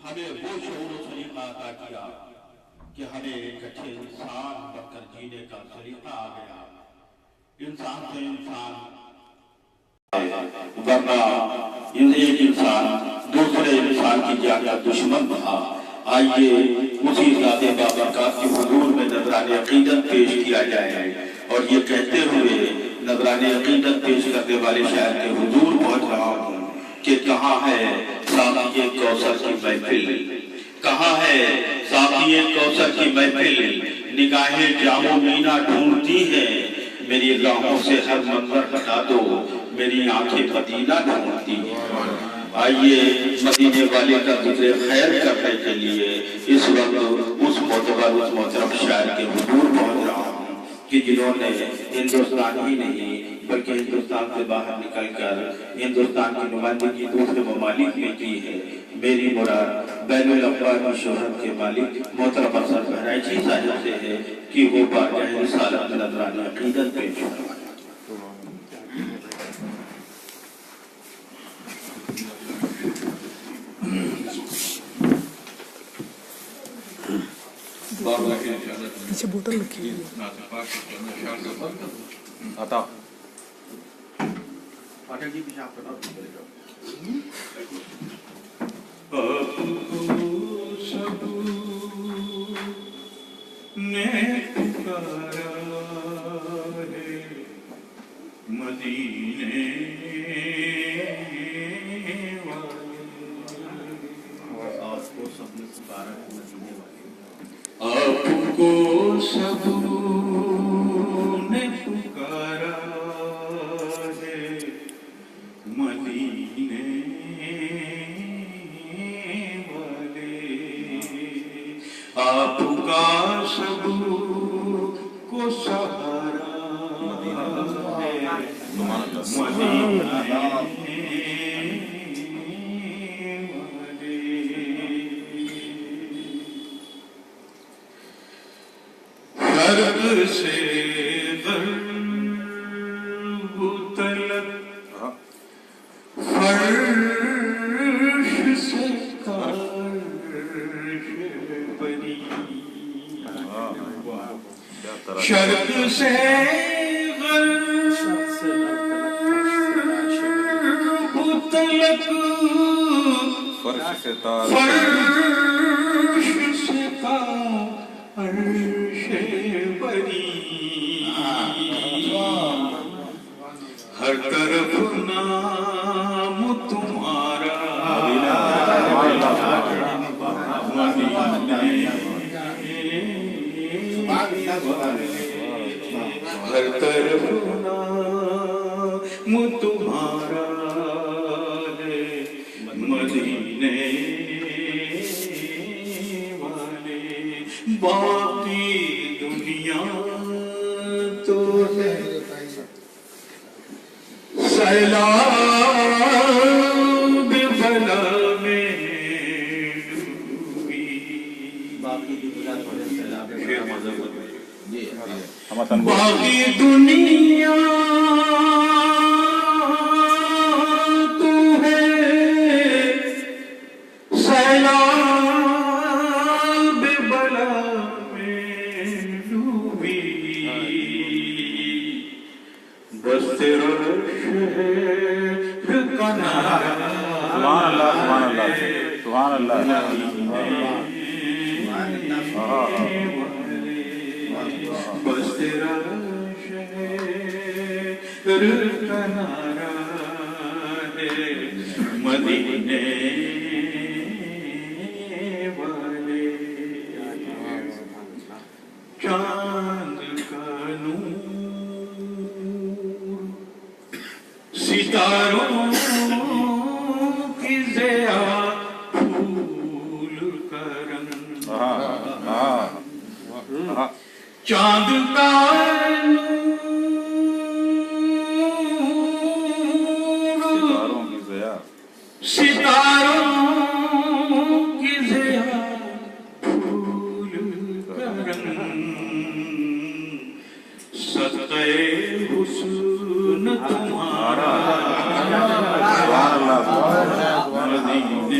ہمیں وہ شعور و سلیقہ عطا کیا کہ ہمیں ایک اچھے انسان بن کر جینے کا سلیقہ آ گیا. انسان سے انسان، ورنہ ایک انسان دوسرے انسان کی جان کا دشمن تھا. آئیے اسی ذات بابرکات کے حضور میں نذران عقیدت پیش کیا جائے، اور یہ کہتے ہوئے نذران عقیدت پیش کرنے والے شاعر کے حضور پہنچ رہا ہوں کہ کہاں ہے ساقی کوثر کی محفل، کہاں ہے ساقی کوثر کی محفل. نگاہیں جام و مینا ڈھونڈتی ہیں، میری راہوں سے ہر منظر ہٹا دو، میری آنکھیں مدینہ ڈھونڈتی ہیں. آئیے مدینے والے کا ذکر خیر کرنے کے لیے اس وقت اس معتبر اس محترم شاعر کے حضور پہنچ رہا ہوں کہ جنہوں نے ہندوستان ہی نہیں بلکہ ہندوستان سے باہر نکل کر ہندوستان کی نمائندگی دوسرے ممالک میں کی ہے. میری مراد بین الاقوامی شہرت کے مالک محترم افسر بہرائچی صاحب سے ہے کہ وہ بارگاہ رسالت میں نذران عقیدت پیش کریں. پیچھے بوتل رکھی آتا پاٹل جی پیچھے آپ کرنا چلے جاؤ. سب نے پکارا ہے مدینے والے، آپ کو سب نے پکارا ہے مدینے والے، آپ کو سب نے پکارا ہے مدینے والے، آپ کا سب کو سہارا ہے مدینے والے. غرب سے غرب تلک، فرش سے عرش بری، شرق سے غرب تلک، فرش سے عرش بری، ہر طرف نام تمہارا ہر طرف نام تمہارا ہے مدینے والے. باقی دنیا تو ہے سیلاب بلا میں ڈوبی، باقی دنیا تو ہے سیلاب بلا میں، باقی دنیا تو ہے سیلاب بلا میں ڈوبی، بس تیرا شہر کا نعرہ، سبحان اللہ سبحان اللہ سبحان اللہ، بس تیرا شہر کا نعرہ ہے مدینے والے. چاند کا نور، ستاروں کی ضیا، پھول کا رنگ، چاند کا ستاروں کی ضیا، ستاروں کی ضیا، پھول کا رنگ، صدقے حسن تمہارا مدینے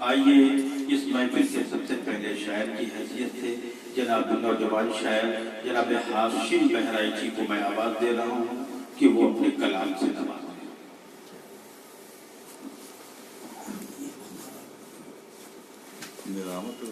آئیے اس محفل کے سب سے پہلے شاعر کی حیثیت سے جناب نوجوان شاعر جناب ہاشم بہرائچی کو میں آواز دے رہا ہوں کہ وہ اپنے کلام سے نوازیں۔ نظامت